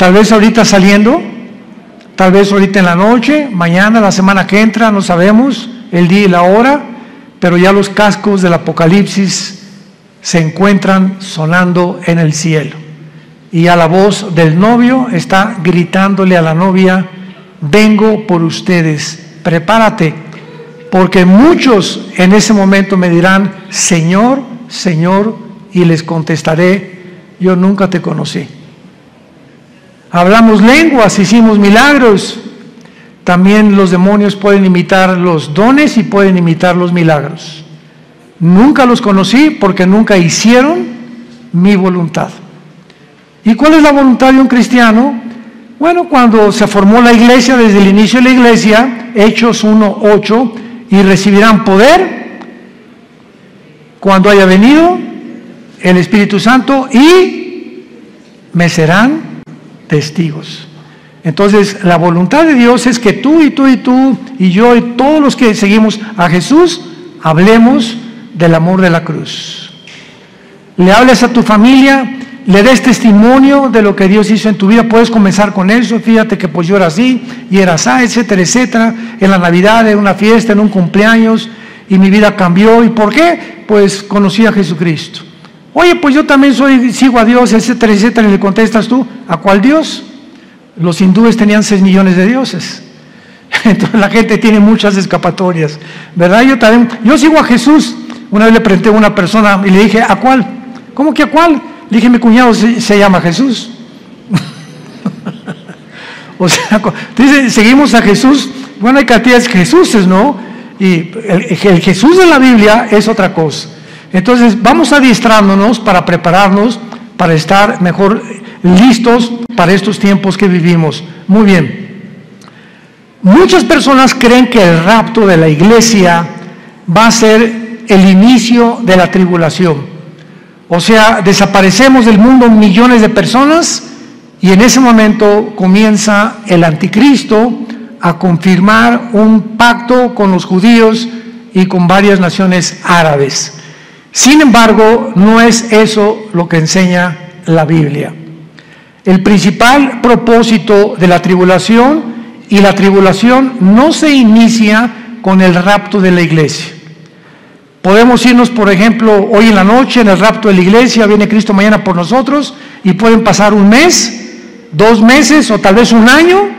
Tal vez ahorita saliendo, tal vez ahorita en la noche, mañana, la semana que entra, no sabemos el día y la hora, pero ya los cascos del Apocalipsis se encuentran sonando en el cielo. Y a la voz del novio está gritándole a la novia: vengo por ustedes, prepárate, porque muchos en ese momento me dirán: Señor, Señor, y les contestaré: yo nunca te conocí. Hablamos lenguas, hicimos milagros. También los demonios pueden imitar los dones y pueden imitar los milagros. Nunca los conocí porque nunca hicieron mi voluntad. ¿Y cuál es la voluntad de un cristiano? Bueno, cuando se formó la iglesia, desde el inicio de la iglesia, Hechos 1:8, y recibirán poder cuando haya venido el Espíritu Santo y me serán testigos. Entonces, la voluntad de Dios es que tú y tú y tú y yo y todos los que seguimos a Jesús hablemos del amor de la cruz. Le hables a tu familia, le des testimonio de lo que Dios hizo en tu vida. Puedes comenzar con eso: fíjate que pues yo era así y era así, etcétera, etcétera. En la Navidad, en una fiesta, en un cumpleaños, y mi vida cambió. ¿Y por qué? Pues conocí a Jesucristo. Oye, pues yo también sigo a Dios, etcétera, etcétera. Y le contestas tú: ¿a cuál Dios? Los hindúes tenían 6 millones de dioses. Entonces la gente tiene muchas escapatorias, ¿verdad? Yo sigo a Jesús. Una vez le pregunté a una persona y le dije: ¿a cuál? ¿Cómo que a cuál? Le dije: mi cuñado se llama Jesús. O sea, dice, seguimos a Jesús. Bueno, hay cantidades de Jesuses, ¿no? Y el Jesús de la Biblia es otra cosa. Entonces vamos adiestrándonos para prepararnos, para estar mejor listos para estos tiempos que vivimos. Muy bien. Muchas personas creen que el rapto de la iglesia va a ser el inicio de la tribulación. O sea, desaparecemos del mundo millones de personas y en ese momento comienza el anticristo a confirmar un pacto con los judíos y con varias naciones árabes. Sin embargo, no es eso lo que enseña la Biblia. El principal propósito de la tribulación, y la tribulación no se inicia con el rapto de la iglesia. Podemos irnos, por ejemplo, hoy en la noche en el rapto de la iglesia, viene Cristo mañana por nosotros, y pueden pasar 1 mes, 2 meses o tal vez 1 año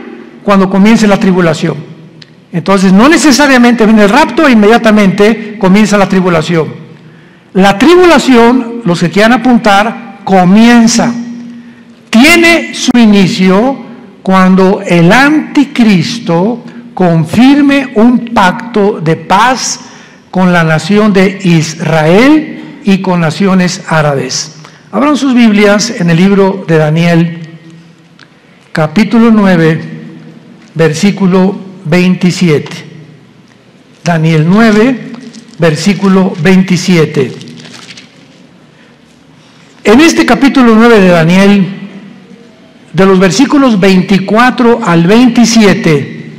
cuando comience la tribulación. Entonces no necesariamente viene el rapto e inmediatamente comienza la tribulación. La tribulación, los que quieran apuntar, comienza, tiene su inicio cuando el anticristo confirme un pacto de paz con la nación de Israel y con naciones árabes. Abran sus Biblias en el libro de Daniel, capítulo 9, versículo 27. Daniel 9, versículo 27. En este capítulo 9 de Daniel, de los versículos 24 al 27,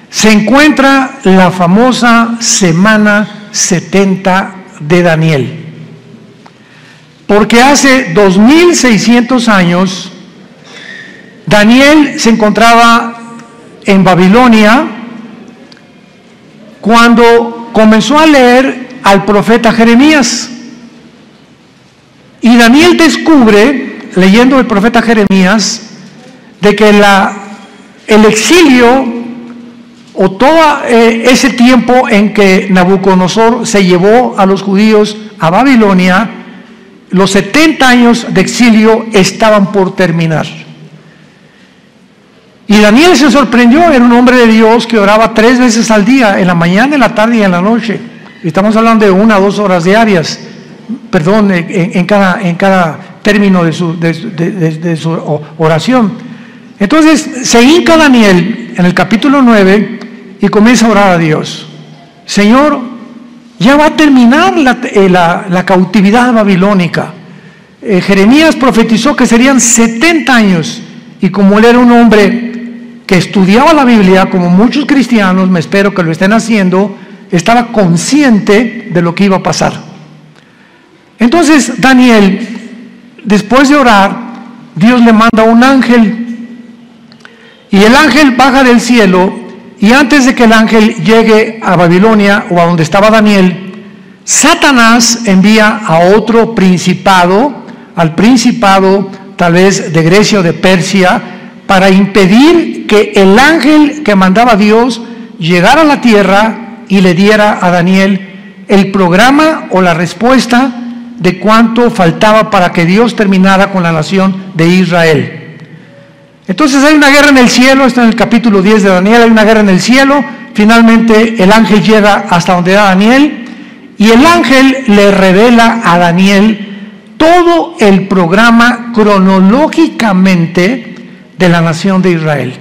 se encuentra la famosa semana 70 de Daniel. Porque hace 2600 años, Daniel se encontraba en Babilonia cuando comenzó a leer al profeta Jeremías. Y Daniel descubre, leyendo el profeta Jeremías, de que el exilio o todo ese tiempo en que Nabucodonosor se llevó a los judíos a Babilonia, los 70 años de exilio estaban por terminar. Y Daniel se sorprendió. Era un hombre de Dios que oraba 3 veces al día, en la mañana, en la tarde y en la noche. Estamos hablando de 1 a 2 horas diarias, perdón, en cada término de su oración. Entonces se hinca Daniel en el capítulo 9 y comienza a orar a Dios. Señor, ya va a terminar la cautividad babilónica. Jeremías profetizó que serían 70 años, y como él era un hombre que estudiaba la Biblia, como muchos cristianos, me espero que lo estén haciendo, estaba consciente de lo que iba a pasar. Entonces Daniel, después de orar, Dios le manda un ángel, y el ángel baja del cielo, y antes de que el ángel llegue a Babilonia o a donde estaba Daniel, Satanás envía a otro principado, al principado tal vez de Grecia o de Persia, para impedir que el ángel que mandaba Dios llegara a la tierra y le diera a Daniel el programa o la respuesta de cuánto faltaba para que Dios terminara con la nación de Israel. Entonces hay una guerra en el cielo, está en el capítulo 10 de Daniel, hay una guerra en el cielo. Finalmente el ángel llega hasta donde era Daniel, y el ángel le revela a Daniel todo el programa cronológicamente de la nación de Israel.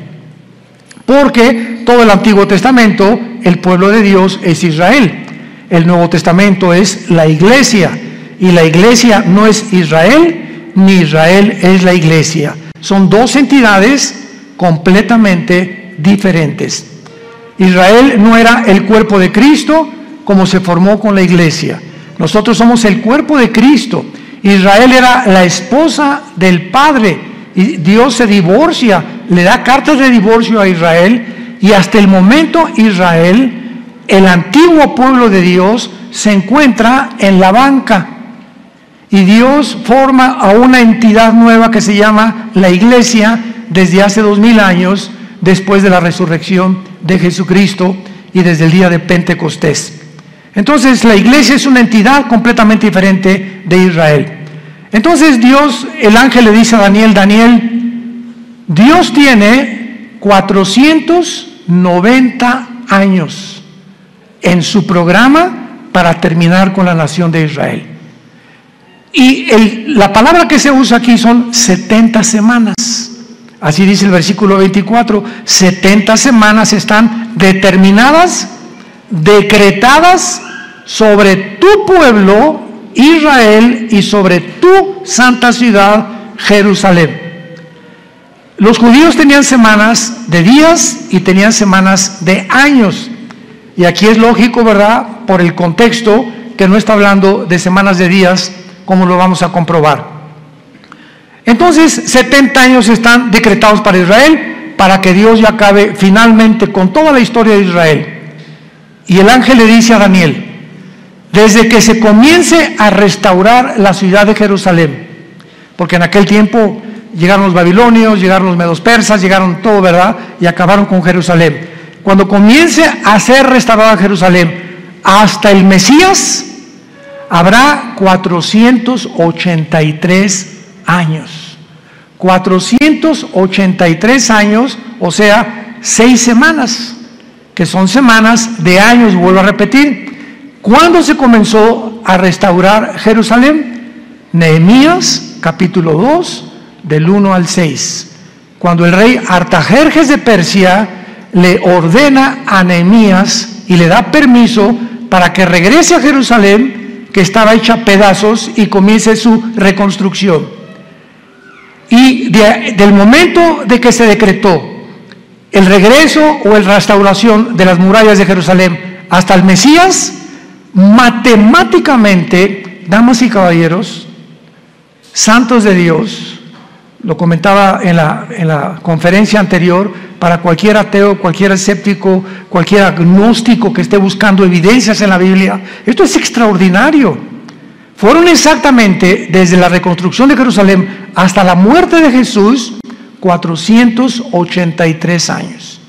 Porque todo el Antiguo Testamento, el pueblo de Dios es Israel. El Nuevo Testamento es la iglesia. Y la iglesia no es Israel, ni Israel es la iglesia. Son dos entidades completamente diferentes. Israel no era el cuerpo de Cristo como se formó con la iglesia. Nosotros somos el cuerpo de Cristo. Israel era la esposa del Padre, y Dios se divorcia, le da cartas de divorcio a Israel, y hasta el momento Israel, el antiguo pueblo de Dios, se encuentra en la banca. Y Dios forma a una entidad nueva que se llama la iglesia desde hace 2000 años, después de la resurrección de Jesucristo y desde el día de Pentecostés. Entonces la iglesia es una entidad completamente diferente de Israel. Entonces Dios, el ángel le dice a Daniel: Daniel, Dios tiene 490 años en su programa para terminar con la nación de Israel. Y la palabra que se usa aquí son 70 semanas. Así dice el versículo 24. 70 semanas están determinadas, decretadas sobre tu pueblo, Israel, y sobre tu santa ciudad, Jerusalén. Los judíos tenían semanas de días y tenían semanas de años. Y aquí es lógico, ¿verdad?, por el contexto, que no está hablando de semanas de días, como lo vamos a comprobar. Entonces 70 años están decretados para Israel, para que Dios ya acabe finalmente con toda la historia de Israel. Y el ángel le dice a Daniel: desde que se comience a restaurar la ciudad de Jerusalén, porque en aquel tiempo llegaron los babilonios, llegaron los medos persas, llegaron todo, ¿verdad?, y acabaron con Jerusalén. Cuando comience a ser restaurada Jerusalén hasta el Mesías, habrá 483 años. 483 años, o sea, 6 semanas, que son semanas de años, vuelvo a repetir. ¿Cuándo se comenzó a restaurar Jerusalén? Nehemías, capítulo 2, del 1 al 6. Cuando el rey Artajerjes de Persia le ordena a Nehemías y le da permiso para que regrese a Jerusalén, que estaba hecha a pedazos, y comience su reconstrucción. Y del momento de que se decretó el regreso o la restauración de las murallas de Jerusalén hasta el Mesías, matemáticamente, damas y caballeros, santos de Dios, lo comentaba en la conferencia anterior, para cualquier ateo, cualquier escéptico, cualquier agnóstico que esté buscando evidencias en la Biblia, esto es extraordinario. Fueron exactamente, desde la reconstrucción de Jerusalén hasta la muerte de Jesús, 483 años.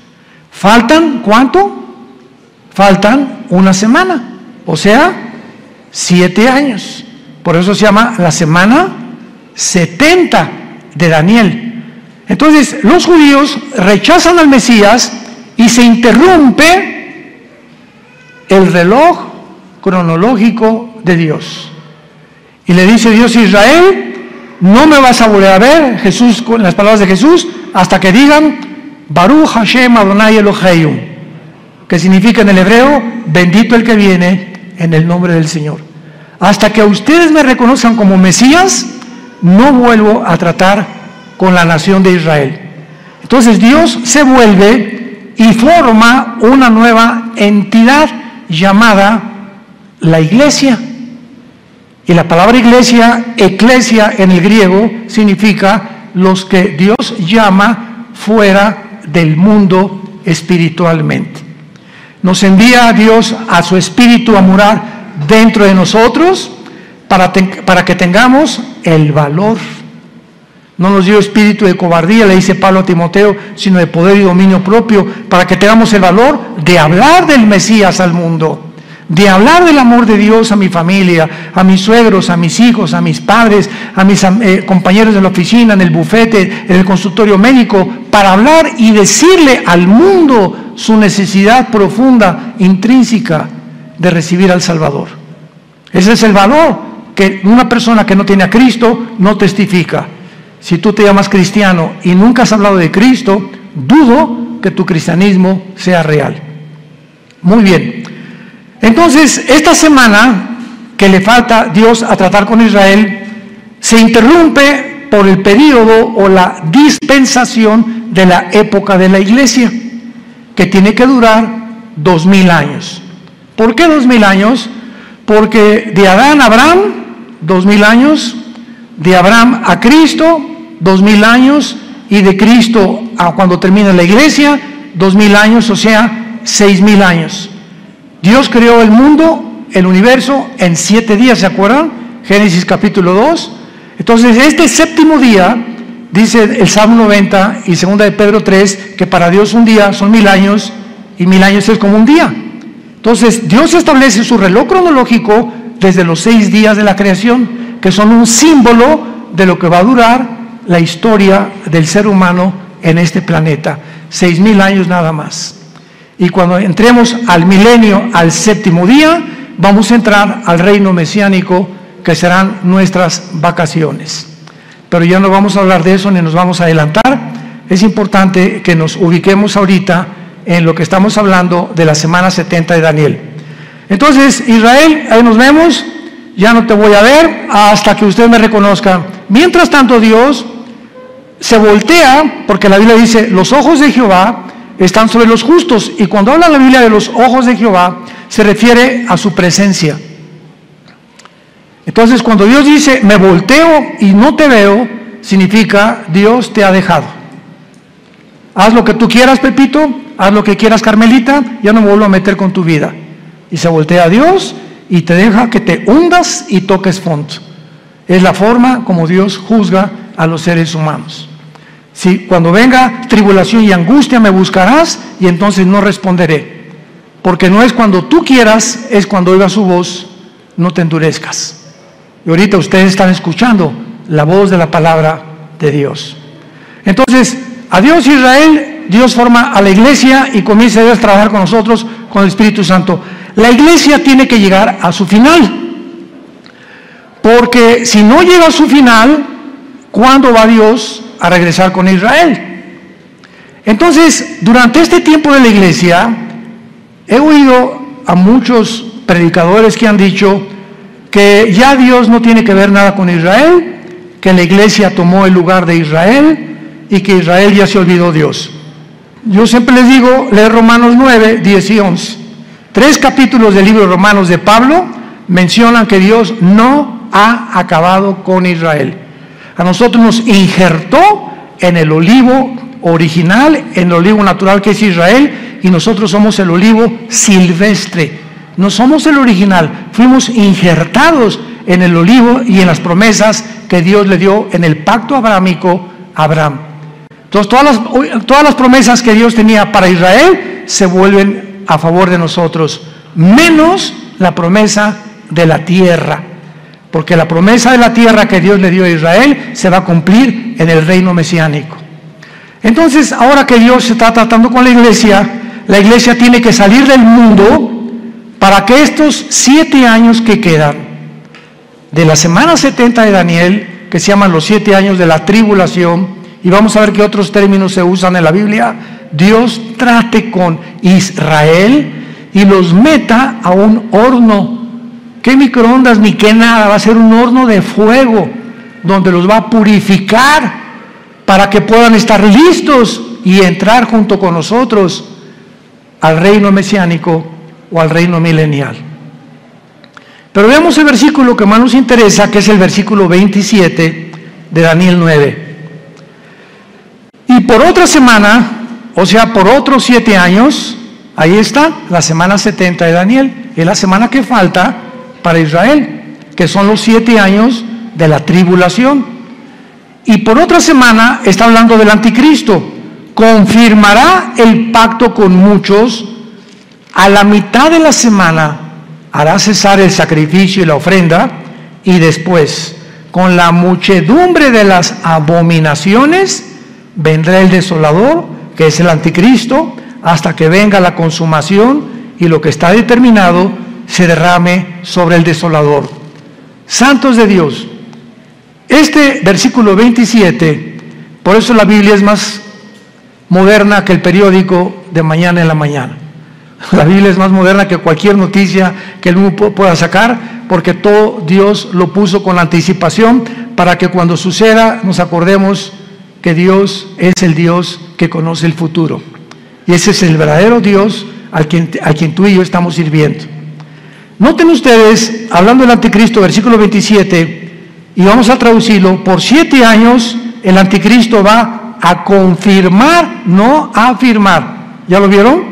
¿Faltan cuánto? Faltan una semana, o sea, 7 años. Por eso se llama la semana 70 de Daniel. Entonces, los judíos rechazan al Mesías y se interrumpe el reloj cronológico de Dios. Y le dice Dios a Israel: no me vas a volver a ver, Jesús, con las palabras de Jesús, hasta que digan Baruch Hashem Adonai Eloheinu, que significa en el hebreo: bendito el que viene en el nombre del Señor. Hasta que ustedes me reconozcan como Mesías, no vuelvo a tratar con la nación de Israel. Entonces Dios se vuelve y forma una nueva entidad llamada la iglesia. Y la palabra iglesia, eclesia en el griego, significa los que Dios llama fuera del mundo espiritualmente. Nos envía a Dios a su Espíritu a morar dentro de nosotros para que tengamos el valor. No nos dio espíritu de cobardía, le dice Pablo a Timoteo, sino de poder y dominio propio, para que tengamos el valor de hablar del Mesías al mundo, de hablar del amor de Dios a mi familia, a mis suegros, a mis hijos, a mis padres, a mis compañeros de la oficina, en el bufete, en el consultorio médico, para hablar y decirle al mundo su necesidad profunda, intrínseca, de recibir al Salvador. Ese es el valor que una persona que no tiene a Cristo no testifica. Si tú te llamas cristiano y nunca has hablado de Cristo, dudo que tu cristianismo sea real. Muy bien. Entonces, esta semana que le falta Dios a tratar con Israel, se interrumpe por el periodo o la dispensación de la época de la iglesia, que tiene que durar 2000 años. ¿Por qué 2000 años? Porque de Adán a Abraham, 2000 años, de Abraham a Cristo, 2000 años, y de Cristo a cuando termina la iglesia, 2000 años, o sea, 6000 años. Dios creó el mundo, el universo, en 7 días, ¿se acuerdan? Génesis capítulo 2. Entonces, este séptimo día, dice el Salmo 90 y 2 de Pedro 3, que para Dios un día son 1000 años, y 1000 años es como un día. Entonces, Dios establece su reloj cronológico desde los 6 días de la creación, que son un símbolo de lo que va a durar la historia del ser humano en este planeta. 6000 años nada más. Y cuando entremos al milenio, al séptimo día, vamos a entrar al reino mesiánico, que serán nuestras vacaciones. Pero ya no vamos a hablar de eso ni nos vamos a adelantar. Es importante que nos ubiquemos ahorita en lo que estamos hablando de la semana 70 de Daniel. Entonces, Israel, ahí nos vemos. Ya no te voy a ver hasta que usted me reconozca. Mientras tanto, Dios se voltea, porque la Biblia dice, los ojos de Jehová están sobre los justos. Y cuando habla la Biblia de los ojos de Jehová, se refiere a su presencia. Entonces, cuando Dios dice, me volteo y no te veo, significa, Dios te ha dejado. Haz lo que tú quieras, Pepito, haz lo que quieras, Carmelita, ya no me vuelvo a meter con tu vida. Y se voltea a Dios y te deja que te hundas y toques fondo. Es la forma como Dios juzga a los seres humanos. Si cuando venga tribulación y angustia me buscarás, y entonces no responderé, porque no es cuando tú quieras, es cuando oigas su voz, no te endurezcas. Y ahorita ustedes están escuchando la voz de la palabra de Dios. Entonces, adiós Israel, Dios forma a la iglesia y comienza a trabajar con nosotros, con el Espíritu Santo. La iglesia tiene que llegar a su final, porque si no llega a su final, ¿cuándo va Dios a regresar con Israel? Entonces, durante este tiempo de la iglesia, he oído a muchos predicadores que han dicho que ya Dios no tiene que ver nada con Israel, que la iglesia tomó el lugar de Israel y que Israel ya se olvidó de Dios. Yo siempre les digo, leer Romanos 9, 10 y 11. 3 capítulos del libro de Romanos de Pablo mencionan que Dios no ha acabado con Israel. A nosotros nos injertó en el olivo original, en el olivo natural que es Israel, y nosotros somos el olivo silvestre. No somos el original, fuimos injertados en el olivo y en las promesas que Dios le dio en el pacto abrahámico a Abraham. Entonces todas las promesas que Dios tenía para Israel se vuelven a favor de nosotros, menos la promesa de la tierra, porque la promesa de la tierra que Dios le dio a Israel se va a cumplir en el reino mesiánico. Entonces, ahora que Dios se está tratando con la iglesia tiene que salir del mundo para que estos 7 años que quedan de la semana 70 de Daniel, que se llaman los 7 años de la tribulación, y vamos a ver qué otros términos se usan en la Biblia, Dios trate con Israel y los meta a un horno. ¿Qué microondas ni qué nada? Va a ser un horno de fuego donde los va a purificar para que puedan estar listos y entrar junto con nosotros al reino mesiánico o al reino milenial. Pero veamos el versículo que más nos interesa, que es el versículo 27 de Daniel 9. Y por otra semana, o sea, por otros 7 años, ahí está la semana 70 de Daniel. Es la semana que falta para Israel, que son los 7 años de la tribulación. Y por otra semana está hablando del anticristo. Confirmará el pacto con muchos. A la mitad de la semana hará cesar el sacrificio y la ofrenda, y después, con la muchedumbre de las abominaciones, vendrá el desolador, que es el anticristo, hasta que venga la consumación y lo que está determinado se derrame sobre el desolador. Santos de Dios, este versículo 27, por eso la Biblia es más moderna que el periódico de mañana en la mañana. La Biblia es más moderna que cualquier noticia que el mundo pueda sacar, porque todo Dios lo puso con anticipación para que cuando suceda nos acordemos que Dios es el Dios que conoce el futuro. Y ese es el verdadero Dios a quien tú y yo estamos sirviendo. Noten ustedes, hablando del anticristo, versículo 27, y vamos a traducirlo: por 7 años el anticristo va a confirmar, no a afirmar. ¿Ya lo vieron?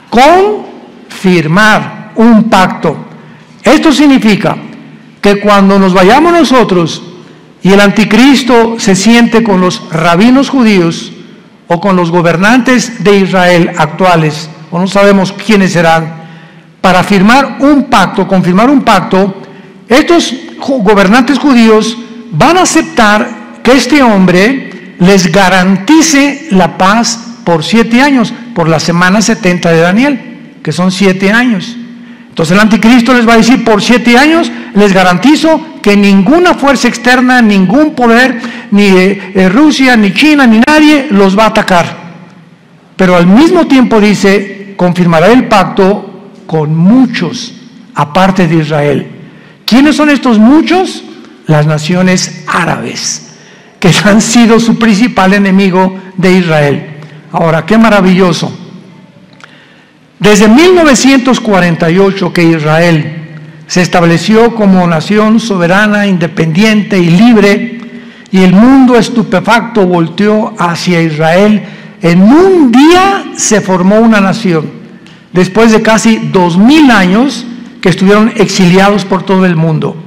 Confirmar un pacto. Esto significa que cuando nos vayamos nosotros y el anticristo se siente con los rabinos judíos o con los gobernantes de Israel actuales, o no sabemos quiénes serán, para firmar un pacto, confirmar un pacto, estos gobernantes judíos van a aceptar que este hombre les garantice la paz por 7 años, por la semana 70 de Daniel, que son 7 años. Entonces el anticristo les va a decir: por 7 años les garantizo que ninguna fuerza externa, ningún poder, ni Rusia, ni China, ni nadie los va a atacar. Pero al mismo tiempo dice: confirmará el pacto con muchos, aparte de Israel. ¿Quiénes son estos muchos? Las naciones árabes, que han sido su principal enemigo de Israel. Ahora, qué maravilloso. Desde 1948 que Israel se estableció como nación soberana, independiente y libre, y el mundo estupefacto volteó hacia Israel, en un día se formó una nación, después de casi 2000 años que estuvieron exiliados por todo el mundo.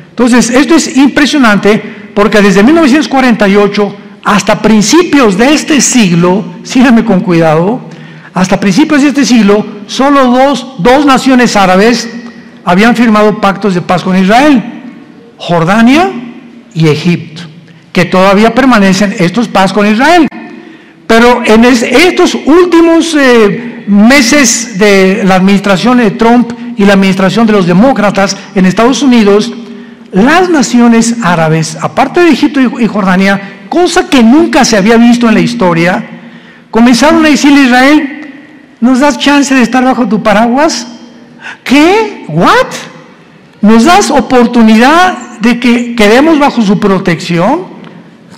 Entonces, esto es impresionante, porque desde 1948 hasta principios de este siglo, síganme con cuidado, hasta principios de este siglo, solo dos naciones árabes habían firmado pactos de paz con Israel: Jordania y Egipto, que todavía permanecen estos paz con Israel. Pero en estos últimos meses de la administración de Trump y la administración de los demócratas en Estados Unidos, las naciones árabes, aparte de Egipto y Jordania, cosa que nunca se había visto en la historia, comenzaron a decirle a Israel: ¿nos das chance de estar bajo tu paraguas? ¿Qué? ¿What? ¿Nos das oportunidad de que quedemos bajo su protección?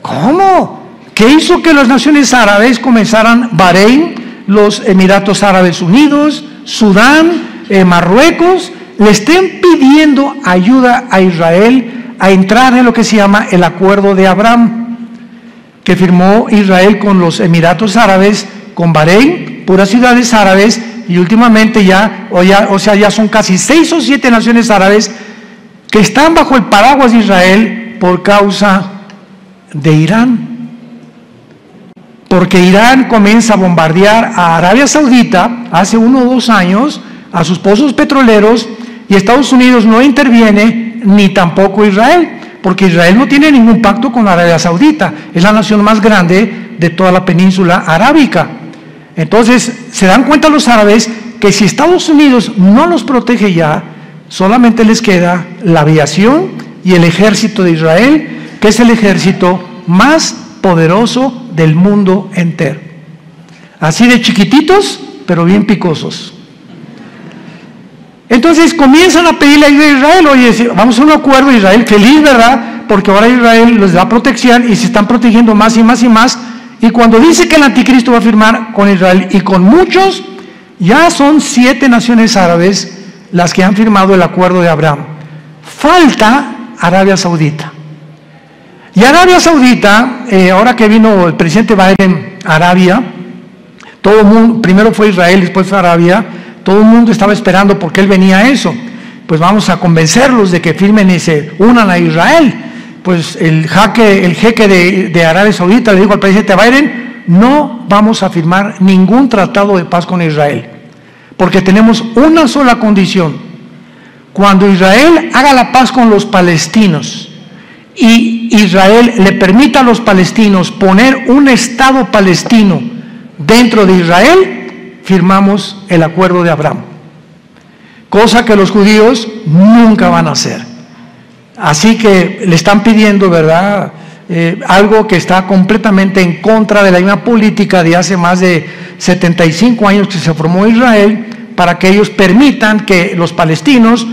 ¿Cómo? ¿Qué hizo que las naciones árabes comenzaran? Bahrein, los Emiratos Árabes Unidos, Sudán, Marruecos, le estén pidiendo ayuda a Israel a entrar en lo que se llama el Acuerdo de Abraham, que firmó Israel con los Emiratos Árabes, con Bahrein, puras ciudades árabes, y últimamente ya son casi 6 o 7 naciones árabes que están bajo el paraguas de Israel por causa de Irán. Porque Irán comienza a bombardear a Arabia Saudita hace 1 o 2 años, a sus pozos petroleros, y Estados Unidos no interviene, ni tampoco Israel, porque Israel no tiene ningún pacto con Arabia Saudita, es la nación más grande de toda la península arábica. Entonces se dan cuenta los árabes que si Estados Unidos no los protege ya, solamente les queda la aviación y el ejército de Israel, que es el ejército más poderoso del mundo entero. Así de chiquititos, pero bien picosos. Entonces comienzan a pedirle ayuda a Israel: oye, vamos a un acuerdo. Israel feliz, ¿verdad? Porque ahora Israel les da protección y se están protegiendo más y más y más. Y cuando dice que el anticristo va a firmar con Israel y con muchos, ya son 7 naciones árabes las que han firmado el Acuerdo de Abraham. Falta Arabia Saudita. Y Arabia Saudita, ahora que vino el presidente Biden a Arabia, todo el mundo, primero fue Israel, después fue Arabia, todo el mundo estaba esperando porque él venía a eso. Pues vamos a convencerlos de que firmen y se unan a Israel. Pues el jeque de Arabia Saudita le dijo al presidente Biden: no vamos a firmar ningún tratado de paz con Israel, porque tenemos una sola condición: cuando Israel haga la paz con los palestinos y Israel le permita a los palestinos poner un Estado palestino dentro de Israel, firmamos el acuerdo de Abraham, cosa que los judíos nunca van a hacer. Así que le están pidiendo, ¿verdad?, algo que está completamente en contra de la misma política de hace más de 75 años que se formó Israel, para que ellos permitan que los palestinos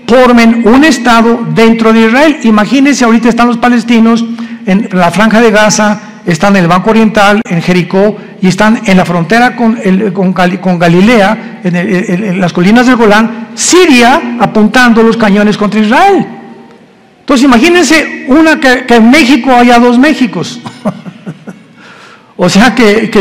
formen un Estado dentro de Israel. Imagínense, ahorita están los palestinos en la Franja de Gaza, están en el Banco Oriental, en Jericó, y están en la frontera con Galilea, en las colinas del Golán, Siria, apuntando los cañones contra Israel. Entonces imagínense que en México haya dos Méxicos. O sea, que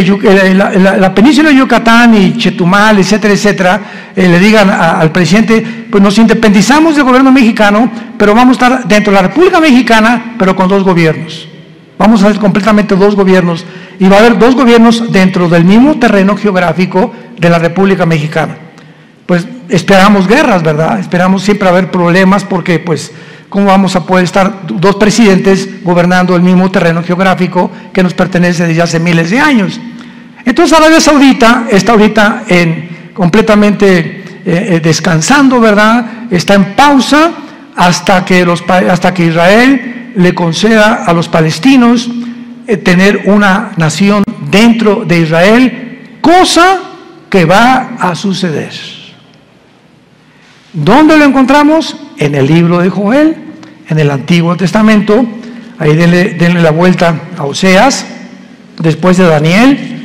la península de Yucatán y Chetumal, etcétera, etcétera, le digan al presidente: pues nos independizamos del gobierno mexicano, pero vamos a estar dentro de la República Mexicana, pero con dos gobiernos. Vamos a ser completamente dos gobiernos, y va a haber dos gobiernos dentro del mismo terreno geográfico de la República Mexicana. Pues esperamos guerras, ¿verdad? Esperamos siempre haber problemas, porque pues ¿cómo vamos a poder estar dos presidentes gobernando el mismo terreno geográfico que nos pertenece desde hace miles de años? Entonces Arabia Saudita está ahorita completamente descansando, ¿verdad? Está en pausa hasta que Israel le conceda a los palestinos tener una nación dentro de Israel, cosa que va a suceder. ¿Dónde lo encontramos? En el libro de Joel, en el Antiguo Testamento. Ahí denle la vuelta a Oseas, después de Daniel,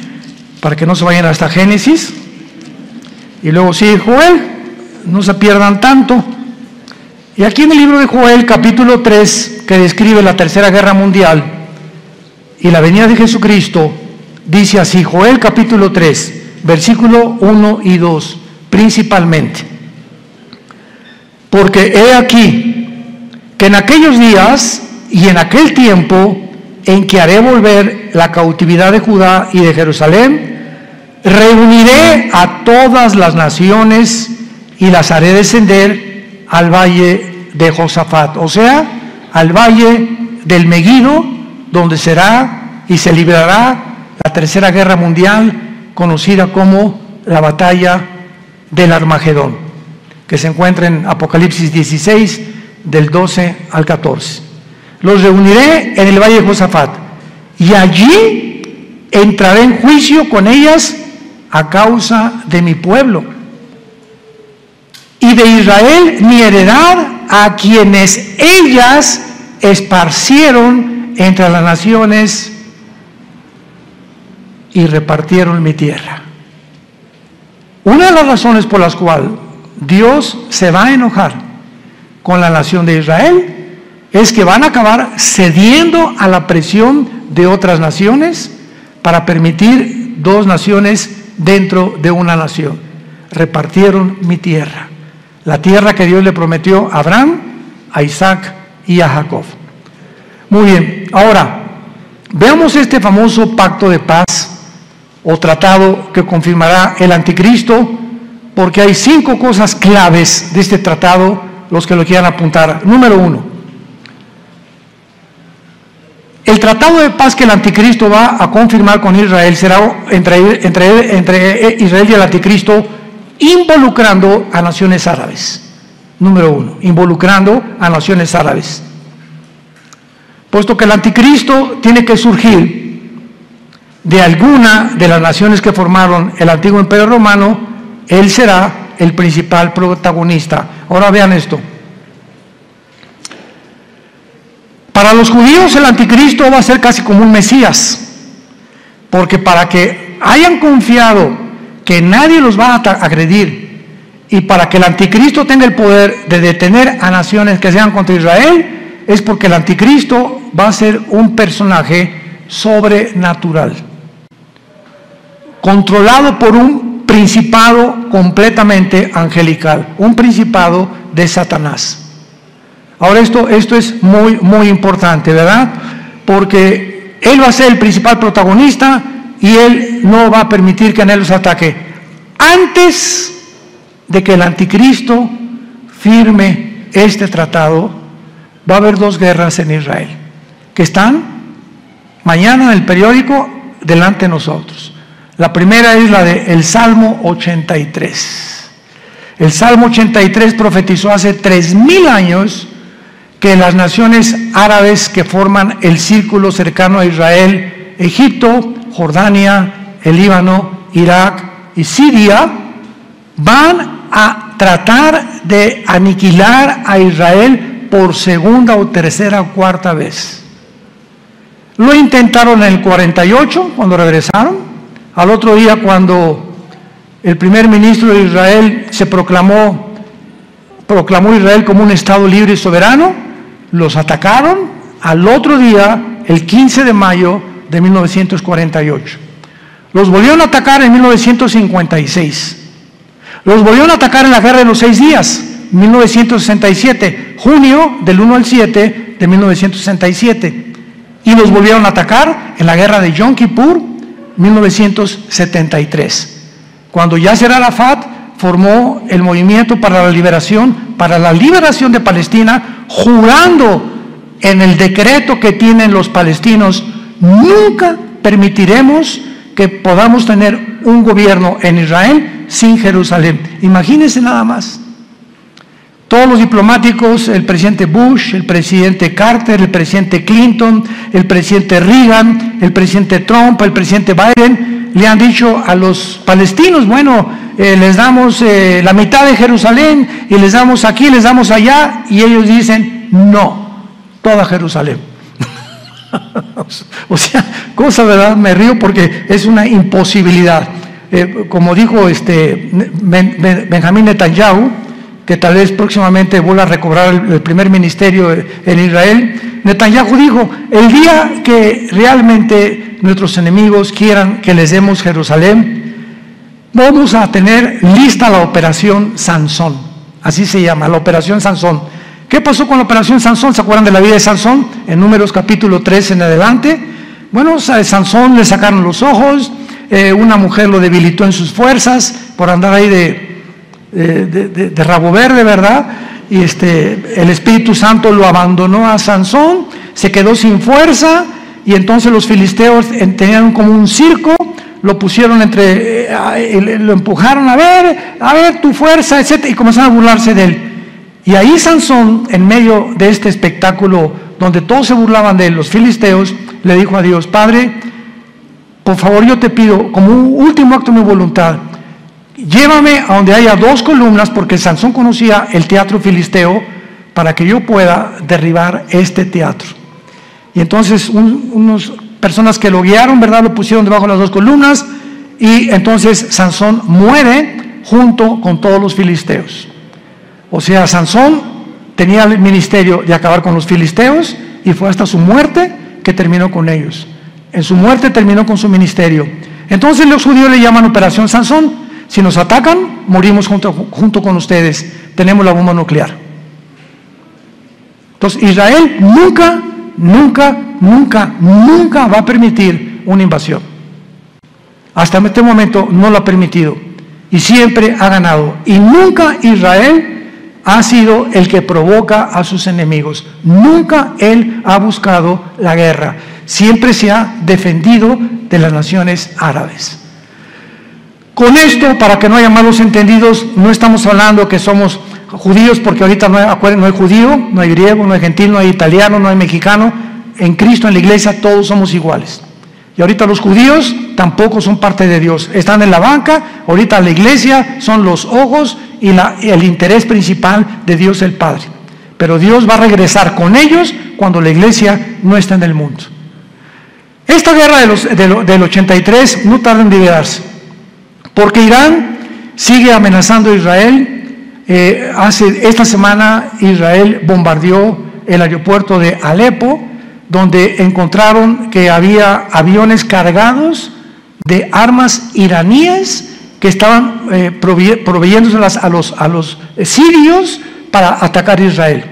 para que no se vayan hasta Génesis, y luego sigue Joel, no se pierdan tanto. Y aquí en el libro de Joel, capítulo 3, que describe la Tercera Guerra Mundial y la venida de Jesucristo, dice así: Joel capítulo 3, versículo 1 y 2, principalmente: porque he aquí que en aquellos días y en aquel tiempo en que haré volver la cautividad de Judá y de Jerusalén, reuniré a todas las naciones y las haré descender al valle de Josafat, o sea, al valle del Meguido, donde será y se librará la Tercera Guerra Mundial, conocida como la batalla del Armagedón, que se encuentra en Apocalipsis 16, del 12 al 14. Los reuniré en el valle de Josafat, y allí entraré en juicio con ellas a causa de mi pueblo y de Israel, mi heredad, a quienes ellas esparcieron entre las naciones y repartieron mi tierra. Una de las razones por las cuales Dios se va a enojar con la nación de Israel es que van a acabar cediendo a la presión de otras naciones para permitir dos naciones dentro de una nación. Repartieron mi tierra, la tierra que Dios le prometió a Abraham, a Isaac y a Jacob. Muy bien, ahora veamos este famoso pacto de paz o tratado que confirmará el anticristo, porque hay 5 cosas claves de este tratado, los que lo quieran apuntar. Número 1, el tratado de paz que el anticristo va a confirmar con Israel será entre Israel y el anticristo, involucrando a naciones árabes. Número 1, involucrando a naciones árabes. Puesto que el anticristo tiene que surgir de alguna de las naciones que formaron el antiguo imperio romano, él será el principal protagonista. Ahora vean esto. Para los judíos el anticristo va a ser casi como un Mesías, porque para que hayan confiado que nadie los va a agredir, y para que el anticristo tenga el poder de detener a naciones que sean contra Israel, es porque el anticristo va a ser un personaje sobrenatural, controlado por un principado completamente angelical, un principado de Satanás. Ahora esto es muy, muy importante, ¿verdad? Porque él va a ser el principal protagonista y él no va a permitir que nadie los ataque. Antes de que el anticristo firme este tratado, va a haber 2 guerras en Israel, que están mañana en el periódico delante de nosotros. La primera es la del Salmo 83. El Salmo 83 profetizó hace 3000 años que las naciones árabes que forman el círculo cercano a Israel, Egipto, Jordania, el Líbano, Irak y Siria, van a tratar de aniquilar a Israel por segunda o tercera o cuarta vez. Lo intentaron en el 48, cuando regresaron. Al otro día, cuando el primer ministro de Israel proclamó Israel como un estado libre y soberano, los atacaron. Al otro día, el 15 de mayo de 1948. Los volvieron a atacar en 1956. Los volvieron a atacar en la Guerra de los 6 días, 1967, junio del 1 al 7 de 1967. Y los volvieron a atacar en la Guerra de Yom Kippur, 1973. Cuando Yasser Arafat formó el movimiento para la liberación de Palestina, jurando en el decreto que tienen los palestinos: nunca permitiremos que podamos tener un gobierno en Israel sin Jerusalén. Imagínense nada más. Todos los diplomáticos, el presidente Bush, el presidente Carter, el presidente Clinton, el presidente Reagan, el presidente Trump, el presidente Biden, le han dicho a los palestinos: bueno, les damos la mitad de Jerusalén y les damos aquí, les damos allá, y ellos dicen: no, toda Jerusalén. O sea, cosa, ¿verdad? Me río porque es una imposibilidad. Como dijo Benjamín Netanyahu, que tal vez próximamente vuelva a recobrar el primer ministerio en Israel, Netanyahu dijo: el día que realmente nuestros enemigos quieran que les demos Jerusalén, vamos a tener lista la operación Sansón. Así se llama, la operación Sansón. ¿Qué pasó con la operación Sansón? ¿Se acuerdan de la vida de Sansón? En Números capítulo 3 en adelante. Bueno, a Sansón le sacaron los ojos, una mujer lo debilitó en sus fuerzas por andar ahí de rabo verde, ¿verdad? Y el Espíritu Santo lo abandonó a Sansón, se quedó sin fuerza, y entonces los filisteos tenían como un circo, lo pusieron lo empujaron, a ver tu fuerza, etc., y comenzaron a burlarse de él. Y ahí Sansón, en medio de este espectáculo donde todos se burlaban de él, los filisteos, le dijo a Dios: Padre, por favor, yo te pido, como un último acto de mi voluntad, llévame a donde haya 2 columnas, porque Sansón conocía el teatro filisteo, para que yo pueda derribar este teatro. Y entonces unas personas que lo guiaron, ¿verdad?, lo pusieron debajo de las 2 columnas, y entonces Sansón muere junto con todos los filisteos. O sea, Sansón tenía el ministerio de acabar con los filisteos, y fue hasta su muerte que terminó con ellos. En su muerte terminó con su ministerio. Entonces los judíos le llaman Operación Sansón. Si nos atacan, morimos junto con ustedes. Tenemos la bomba nuclear. Entonces Israel nunca va a permitir una invasión. Hasta este momento no lo ha permitido, y siempre ha ganado. Y nunca Israel ha sido el que provoca a sus enemigos. Nunca él ha buscado la guerra. Siempre se ha defendido de las naciones árabes. Con esto, para que no haya malos entendidos, no estamos hablando que somos judíos, porque ahorita no hay judío, no hay griego, no hay gentil, no hay italiano, no hay mexicano. En Cristo, en la iglesia, todos somos iguales. Y ahorita los judíos tampoco son parte de Dios. Están en la banca. Ahorita la iglesia son los ojos y el interés principal de Dios el Padre. Pero Dios va a regresar con ellos cuando la iglesia no está en el mundo. Esta guerra del 83 no tarda en liberarse, porque Irán sigue amenazando a Israel. Esta semana Israel bombardeó el aeropuerto de Alepo, donde encontraron que había aviones cargados de armas iraníes que estaban proveyéndoselas a los sirios para atacar a Israel.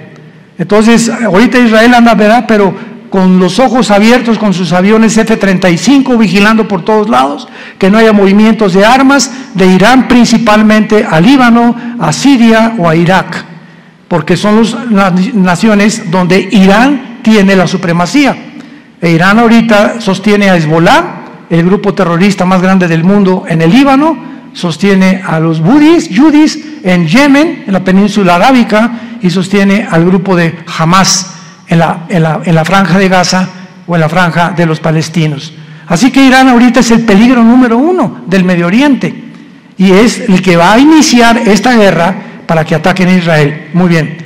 Entonces, ahorita Israel anda, ¿verdad?, pero con los ojos abiertos, con sus aviones F-35, vigilando por todos lados, que no haya movimientos de armas de Irán, principalmente a Líbano, a Siria o a Irak, porque son las naciones donde Irán tiene la supremacía. Irán ahorita sostiene a Hezbollah, el grupo terrorista más grande del mundo en el Líbano, sostiene a los yudis en Yemen, en la península arábica, y sostiene al grupo de Hamas en la franja de Gaza o en la franja de los palestinos. Así que Irán ahorita es el peligro número 1 del Medio Oriente y es el que va a iniciar esta guerra para que ataquen a Israel. Muy bien.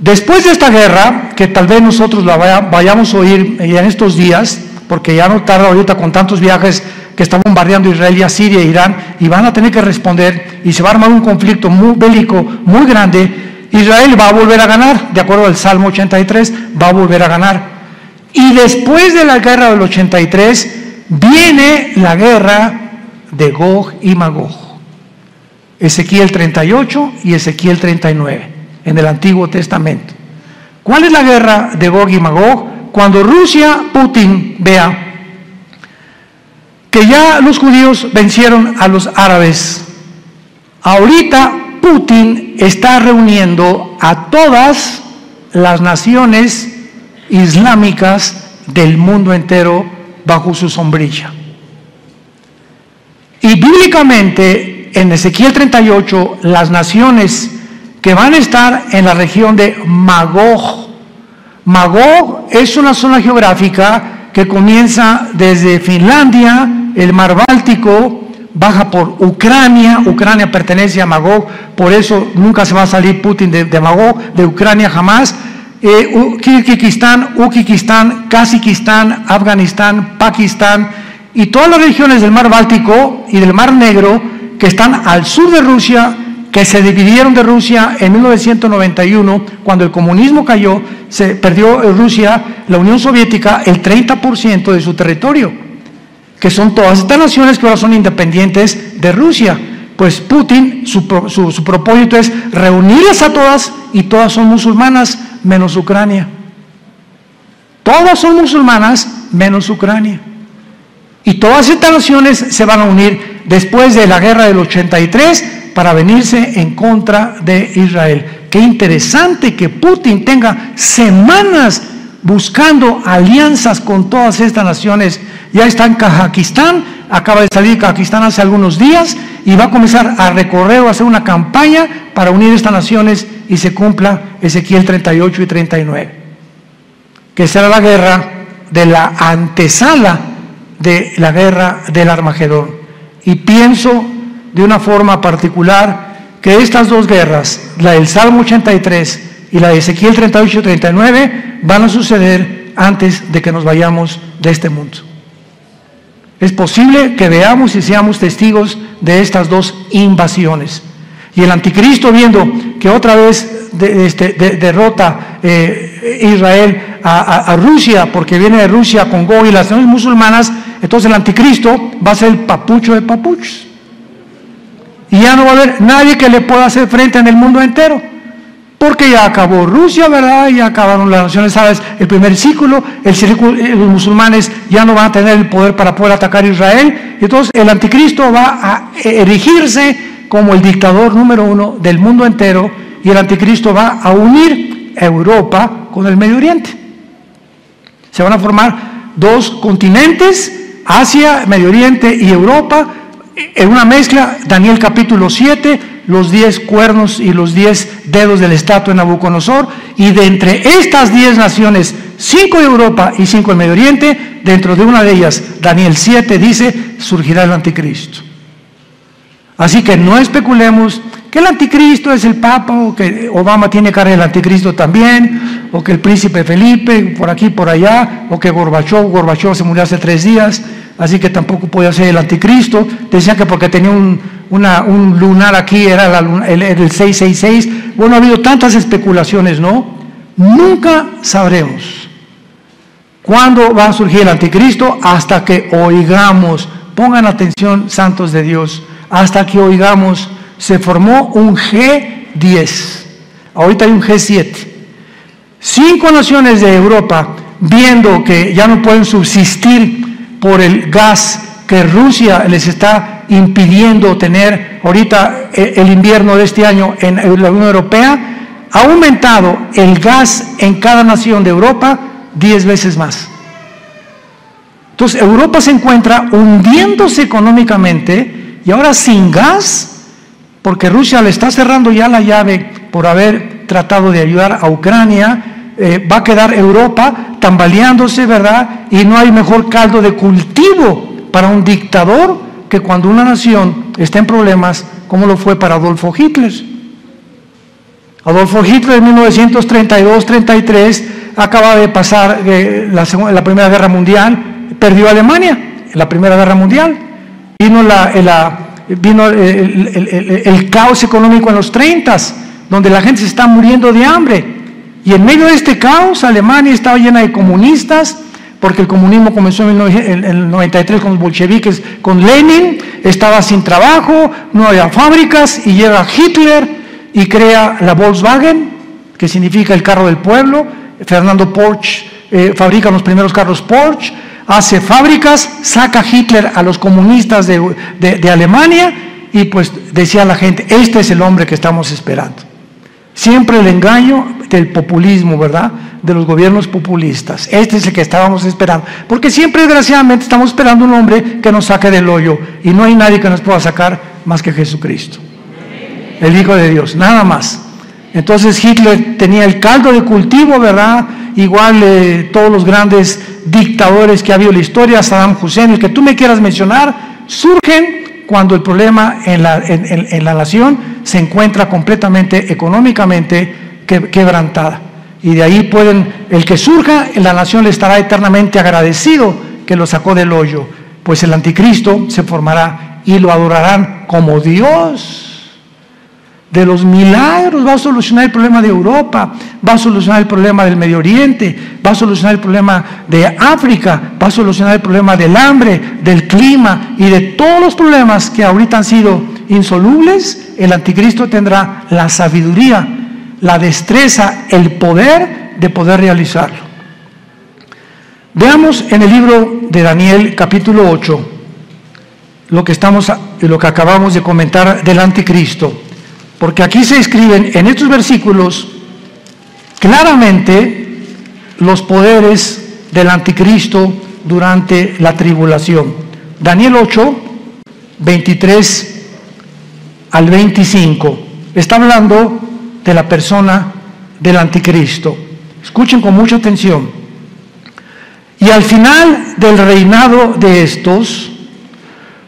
Después de esta guerra, que tal vez nosotros la vayamos a oír en estos días, porque ya no tarda ahorita con tantos viajes que están bombardeando Israel y a Siria e Irán, y van a tener que responder, y se va a armar un conflicto muy bélico muy grande. Israel va a volver a ganar, de acuerdo al Salmo 83, va a volver a ganar. Y después de la guerra del 83, viene la guerra de Gog y Magog. Ezequiel 38 y Ezequiel 39, en el Antiguo Testamento. ¿Cuál es la guerra de Gog y Magog? Cuando Putin vea que ya los judíos vencieron a los árabes. Ahorita Putin está reuniendo a todas las naciones islámicas del mundo entero bajo su sombrilla. Y bíblicamente, en Ezequiel 38, las naciones que van a estar en la región de Magog. Magog es una zona geográfica que comienza desde Finlandia, el mar Báltico, baja por Ucrania. Ucrania pertenece a Magog, por eso nunca se va a salir Putin de Magog, de Ucrania jamás. Kirguistán, Uzbekistán, Kazajistán, Afganistán, Pakistán y todas las regiones del mar Báltico y del mar Negro que están al sur de Rusia, que se dividieron de Rusia en 1991, cuando el comunismo cayó, se perdió Rusia, la Unión Soviética, el 30% de su territorio, que son todas estas naciones que ahora son independientes de Rusia. Pues Putin, su propósito es reunirlas a todas, y todas son musulmanas, menos Ucrania. Todas son musulmanas, menos Ucrania. Y todas estas naciones se van a unir después de la guerra del 83 para venirse en contra de Israel. Qué interesante que Putin tenga semanas buscando alianzas con todas estas naciones. Ya está en Kazajistán, acaba de salir Kazajistán hace algunos días y va a comenzar a recorrer o a hacer una campaña para unir estas naciones y se cumpla Ezequiel 38 y 39, que será la guerra de la antesala de la guerra del Armagedón. Y pienso de una forma particular que estas dos guerras, la del Salmo 83 y la de Ezequiel 38 y 39, van a suceder antes de que nos vayamos de este mundo. Es posible que veamos y seamos testigos de estas dos invasiones. Y el anticristo, viendo que otra vez derrota Israel a Rusia, porque viene de Rusia con Gog y las naciones musulmanas, entonces el anticristo va a ser el papucho de papuchos. Y ya no va a haber nadie que le pueda hacer frente en el mundo entero, porque ya acabó Rusia, ¿verdad? Ya acabaron las naciones árabes, el primer círculo, los musulmanes ya no van a tener el poder para poder atacar a Israel, y entonces el anticristo va a erigirse como el dictador número 1 del mundo entero, y el anticristo va a unir Europa con el Medio Oriente. Se van a formar dos continentes, Asia, Medio Oriente y Europa, en una mezcla. Daniel capítulo 7, los 10 cuernos y los 10 dedos de la estatua de Nabucodonosor, y de entre estas 10 naciones, 5 de Europa y 5 del Medio Oriente, dentro de una de ellas, Daniel 7 dice, surgirá el anticristo. Así que no especulemos que el anticristo es el Papa, o que Obama tiene cara del anticristo también, o que el príncipe Felipe, por aquí, por allá, o que Gorbachov se murió hace 3 días, así que tampoco podía ser el anticristo. Decían que porque tenía un lunar aquí, era el 666. Bueno, ha habido tantas especulaciones, ¿no? Nunca sabremos. ¿Cuándo va a surgir el anticristo? Hasta que oigamos, pongan atención, santos de Dios, hasta que oigamos. Se formó un G10, ahorita hay un G7. 5 naciones de Europa, viendo que ya no pueden subsistir por el gas que Rusia les está impidiendo tener ahorita el invierno de este año en la Unión Europea, ha aumentado el gas en cada nación de Europa 10 veces más. Entonces Europa se encuentra hundiéndose económicamente y ahora sin gas, porque Rusia le está cerrando ya la llave por haber tratado de ayudar a Ucrania. Va a quedar Europa tambaleándose, ¿verdad? Y no hay mejor caldo de cultivo para un dictador que cuando una nación está en problemas, como lo fue para Adolfo Hitler. Adolfo Hitler en 1932-33 acaba de pasar la Primera Guerra Mundial, perdió Alemania en la Primera Guerra Mundial, vino el caos económico en los 30s, donde la gente se está muriendo de hambre, y en medio de este caos Alemania estaba llena de comunistas, porque el comunismo comenzó en el 93 con los bolcheviques, con Lenin, estaba sin trabajo, no había fábricas, y llega Hitler y crea la Volkswagen, que significa el carro del pueblo. Fernando Porsche fabrica los primeros carros Porsche, hace fábricas, saca Hitler a los comunistas de Alemania, y pues decía la gente, este es el hombre que estamos esperando. Siempre el engaño del populismo, ¿verdad? De los gobiernos populistas. Este es el que estábamos esperando, porque siempre desgraciadamente estamos esperando un hombre que nos saque del hoyo, y no hay nadie que nos pueda sacar más que Jesucristo, el Hijo de Dios, nada más. Entonces Hitler tenía el caldo de cultivo, ¿verdad? Igual todos los grandes dictadores que ha habido en la historia, Saddam Hussein, el que tú me quieras mencionar, surgen cuando el problema en la nación se encuentra completamente económicamente quebrantada. Y de ahí el que surja en la nación le estará eternamente agradecido que lo sacó del hoyo, pues el anticristo se formará y lo adorarán como Dios. De los milagros va a solucionar el problema de Europa, va a solucionar el problema del Medio Oriente, va a solucionar el problema de África, va a solucionar el problema del hambre, del clima y de todos los problemas que ahorita han sido insolubles. El anticristo tendrá la sabiduría, la destreza, el poder de poder realizarlo. Veamos en el libro de Daniel capítulo 8 lo que acabamos de comentar del anticristo. Porque aquí se escriben en estos versículos claramente los poderes del anticristo durante la tribulación. Daniel 8, 23 al 25. Está hablando de la persona del anticristo. Escuchen con mucha atención. Y al final del reinado de estos,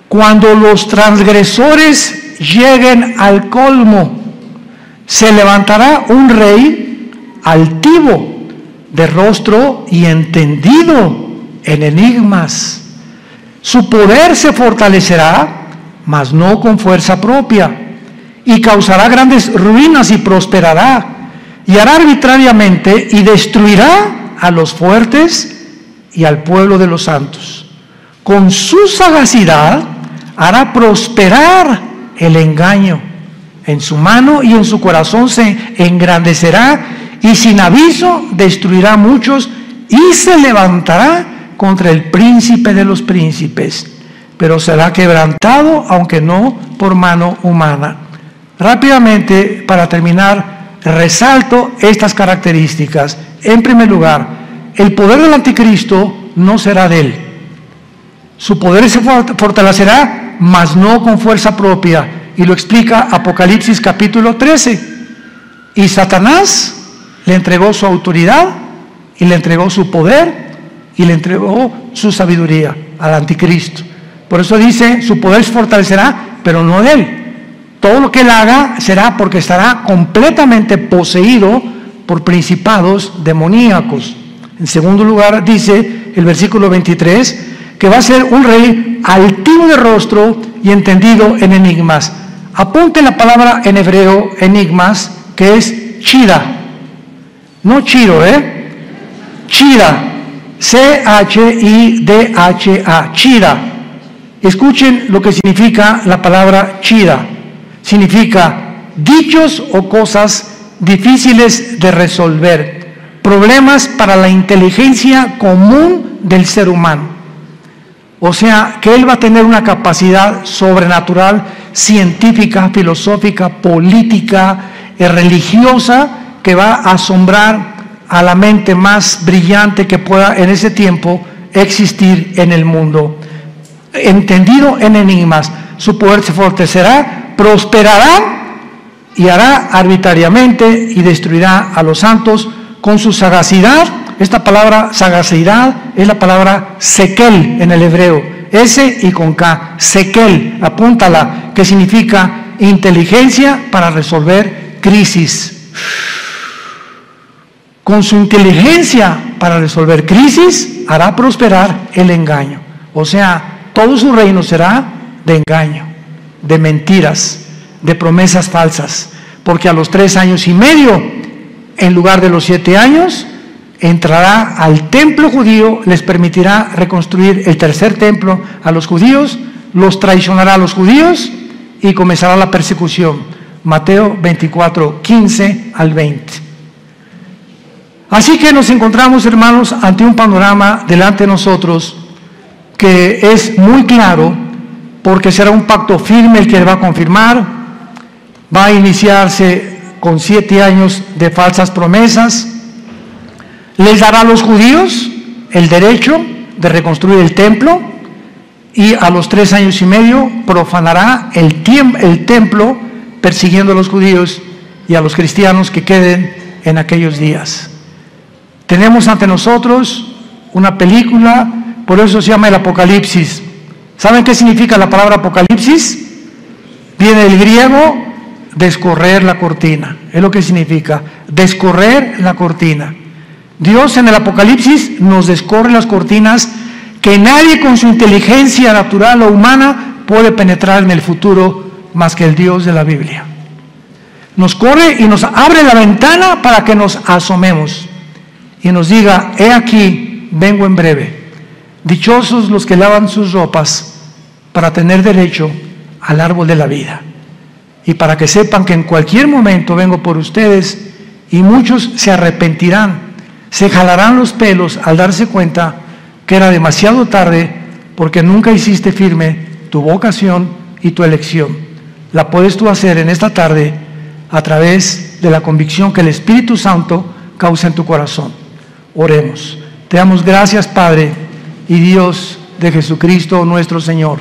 cuando los transgresores lleguen al colmo, se levantará un rey altivo, de rostro y entendido en enigmas. Su poder se fortalecerá, mas no con fuerza propia, y causará grandes ruinas y prosperará, y hará arbitrariamente y destruirá a los fuertes y al pueblo de los santos. Con su sagacidad hará prosperar el engaño, en su mano y en su corazón se engrandecerá, y sin aviso destruirá a muchos, y se levantará contra el príncipe de los príncipes, pero será quebrantado, aunque no por mano humana. Rápidamente, para terminar, resalto estas características. En primer lugar, el poder del anticristo no será de él. Su poder se fortalecerá, mas no con fuerza propia, y lo explica Apocalipsis capítulo 13. Y Satanás le entregó su autoridad, y le entregó su poder, y le entregó su sabiduría al anticristo. Por eso dice, su poder se fortalecerá, pero no de él. Todo lo que él haga será porque estará completamente poseído por principados demoníacos. En segundo lugar, dice el versículo 23, que va a ser un rey altivo de rostro y entendido en enigmas. Apunte la palabra en hebreo, enigmas, que es chira. No chiro, chira. C-H-I-D-H-A, chida. Escuchen lo que significa la palabra chida. Significa dichos o cosas difíciles de resolver, problemas para la inteligencia común del ser humano. O sea, que él va a tener una capacidad sobrenatural, científica, filosófica, política, religiosa, que va a asombrar a la mente más brillante que pueda en ese tiempo existir en el mundo. Entendido en enigmas, su poder se fortalecerá, prosperará y hará arbitrariamente y destruirá a los santos con su sagacidad. Esta palabra sagacidad es la palabra sekel en el hebreo, S y con K, sekel, apúntala, que significa inteligencia para resolver crisis. Con su inteligencia para resolver crisis hará prosperar el engaño. O sea, todo su reino será de engaño, de mentiras, de promesas falsas, porque a los 3 años y medio, en lugar de los 7 años, entrará al templo judío, les permitirá reconstruir el tercer templo a los judíos, los traicionará a los judíos y comenzará la persecución. Mateo 24, 15 al 20. Así que nos encontramos, hermanos, ante un panorama delante de nosotros que es muy claro, porque será un pacto firme el que él va a confirmar. Va a iniciarse con 7 años de falsas promesas. Les dará a los judíos el derecho de reconstruir el templo y a los 3 años y medio profanará el templo, persiguiendo a los judíos y a los cristianos que queden en aquellos días. Tenemos ante nosotros una película, por eso se llama el Apocalipsis. ¿Saben qué significa la palabra Apocalipsis? Viene del griego descorrer la cortina, es lo que significa, descorrer la cortina. Dios en el Apocalipsis nos descorre las cortinas que nadie con su inteligencia natural o humana puede penetrar en el futuro más que el Dios de la Biblia. Nos corre y nos abre la ventana para que nos asomemos y nos diga: he aquí, vengo en breve. Dichosos los que lavan sus ropas para tener derecho al árbol de la vida, y para que sepan que en cualquier momento vengo por ustedes, y muchos se arrepentirán, se jalarán los pelos al darse cuenta que era demasiado tarde, porque nunca hiciste firme tu vocación y tu elección. La puedes tú hacer en esta tarde a través de la convicción que el Espíritu Santo causa en tu corazón. Oremos. Te damos gracias, Padre y Dios de Jesucristo nuestro Señor,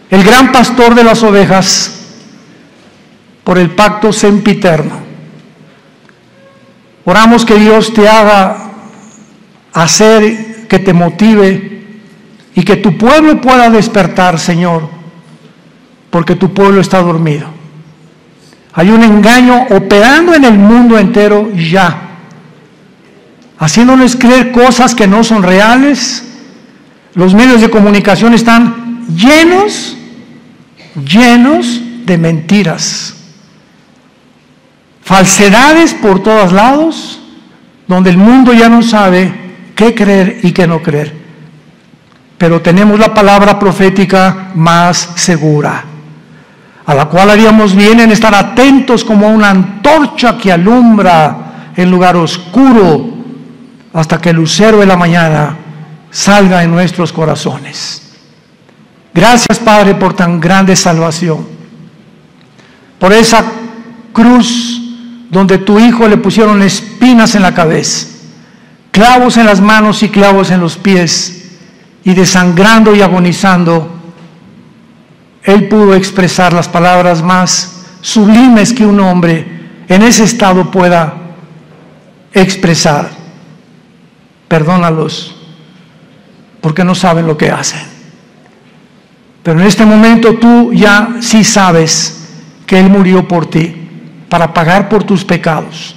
el gran pastor de las ovejas, por el pacto sempiterno. Oramos que Dios te haga hacer, que te motive y que tu pueblo pueda despertar, Señor, porque tu pueblo está dormido. Hay un engaño operando en el mundo entero ya, haciéndoles creer cosas que no son reales. Los medios de comunicación están llenos de mentiras, falsedades por todos lados, donde el mundo ya no sabe qué creer y qué no creer. Pero tenemos la palabra profética más segura, a la cual haríamos bien en estar atentos como una antorcha que alumbra el lugar oscuro, hasta que el lucero de la mañana salga en nuestros corazones. Gracias, Padre, por tan grande salvación, por esa cruz donde tu Hijo le pusieron espinas en la cabeza, clavos en las manos y clavos en los pies, y desangrando y agonizando, Él pudo expresar las palabras más sublimes que un hombre en ese estado pueda expresar: perdónalos, porque no saben lo que hacen. Pero en este momento tú ya sí sabes que Él murió por ti, para pagar por tus pecados,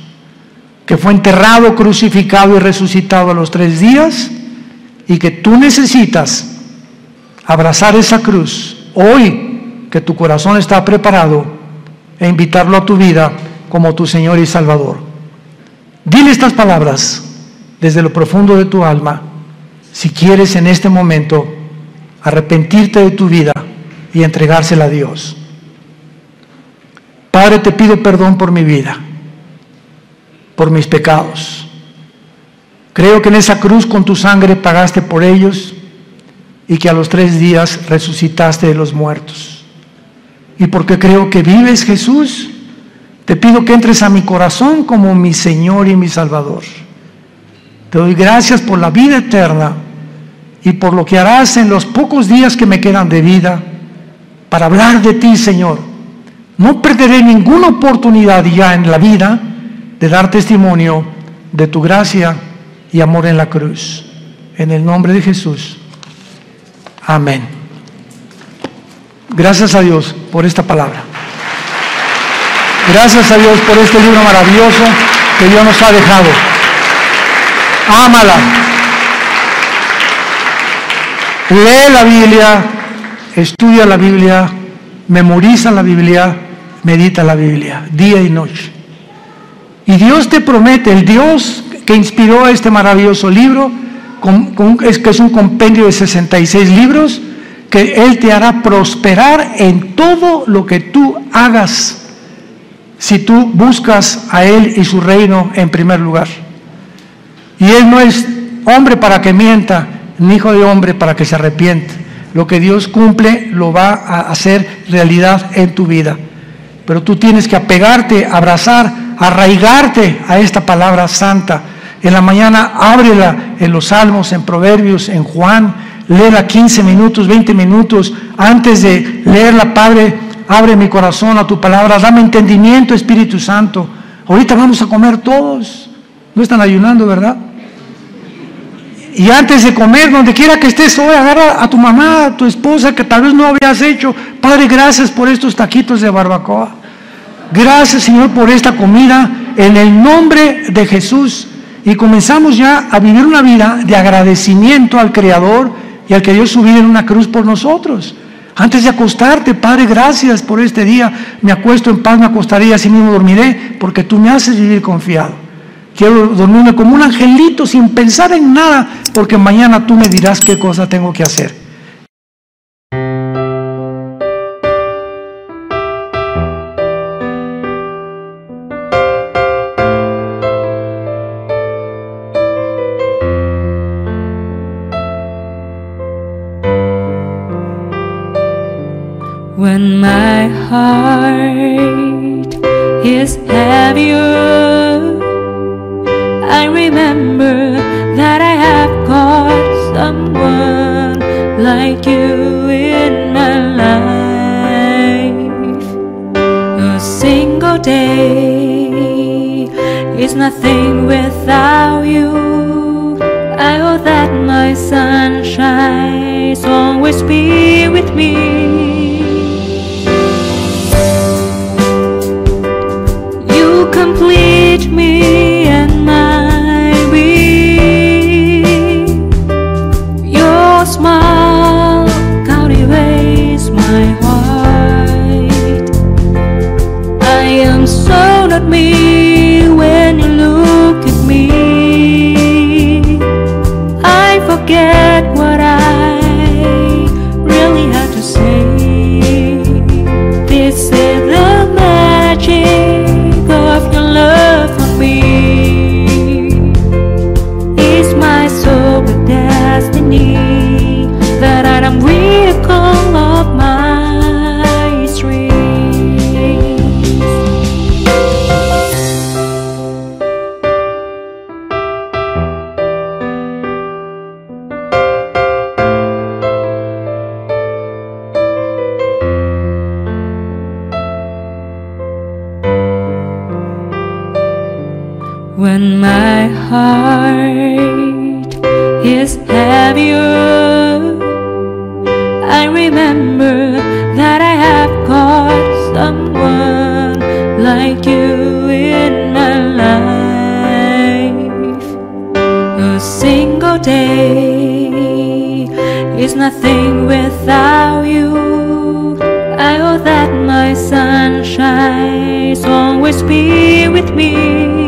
que fue enterrado, crucificado y resucitado a los 3 días, y que tú necesitas abrazar esa cruz hoy, que tu corazón está preparado, e invitarlo a tu vida como tu Señor y Salvador. Dile estas palabras desde lo profundo de tu alma, si quieres en este momento arrepentirte de tu vida y entregársela a Dios. Padre, te pido perdón por mi vida, por mis pecados. Creo que en esa cruz con tu sangre pagaste por ellos y que a los 3 días resucitaste de los muertos. Y porque creo que vives, Jesús, te pido que entres a mi corazón como mi Señor y mi Salvador. Te doy gracias por la vida eterna y por lo que harás en los pocos días que me quedan de vida para hablar de ti, Señor. No perderé ninguna oportunidad ya en la vida de dar testimonio de tu gracia y amor en la cruz. En el nombre de Jesús. Amén. Gracias a Dios por esta palabra. Gracias a Dios por este libro maravilloso que Dios nos ha dejado. Ámala. Lee la Biblia, estudia la Biblia, memoriza la Biblia, medita la Biblia, día y noche. Y Dios te promete, el Dios que inspiró este maravilloso libro, que es un compendio de 66 libros, que Él te hará prosperar en todo lo que tú hagas, si tú buscas a Él y su reino en primer lugar. Y Él no es hombre para que mienta, ni hijo de hombre para que se arrepiente. Lo que Dios cumple lo va a hacer realidad en tu vida. Pero tú tienes que apegarte, abrazar, arraigarte a esta palabra santa. En la mañana ábrela en los Salmos, en Proverbios, en Juan. Léela 15 minutos, 20 minutos. Antes de leerla, Padre, abre mi corazón a tu palabra. Dame entendimiento, Espíritu Santo. Ahorita vamos a comer todos. No están ayunando, ¿verdad? Y antes de comer, donde quiera que estés hoy, agarra a tu mamá, a tu esposa, que tal vez no habías hecho. Padre, gracias por estos taquitos de barbacoa. Gracias, Señor, por esta comida, en el nombre de Jesús. Y comenzamos ya a vivir una vida de agradecimiento al Creador y al que dio su vida en una cruz por nosotros. Antes de acostarte, Padre, gracias por este día. Me acuesto en paz, me acostaré y así mismo dormiré, porque tú me haces vivir confiado. Quiero dormirme como un angelito sin pensar en nada, porque mañana tú me dirás qué cosa tengo que hacer. When my heart is heavier, I remember that I have got someone like you in my life. A single day is nothing without you. I hope that my sunshine will always be with me. You complete me and my being. Your smile cultivates my heart. I am so not me when you look at me. I forget what I really had to say. This is the magic of your love for me. It's my soul with destiny that I am vehicle of my dreams. When my heart is heavier, I remember that I have got someone like you in my life. A single day is nothing without you. I hope that my sunshine will always be with me.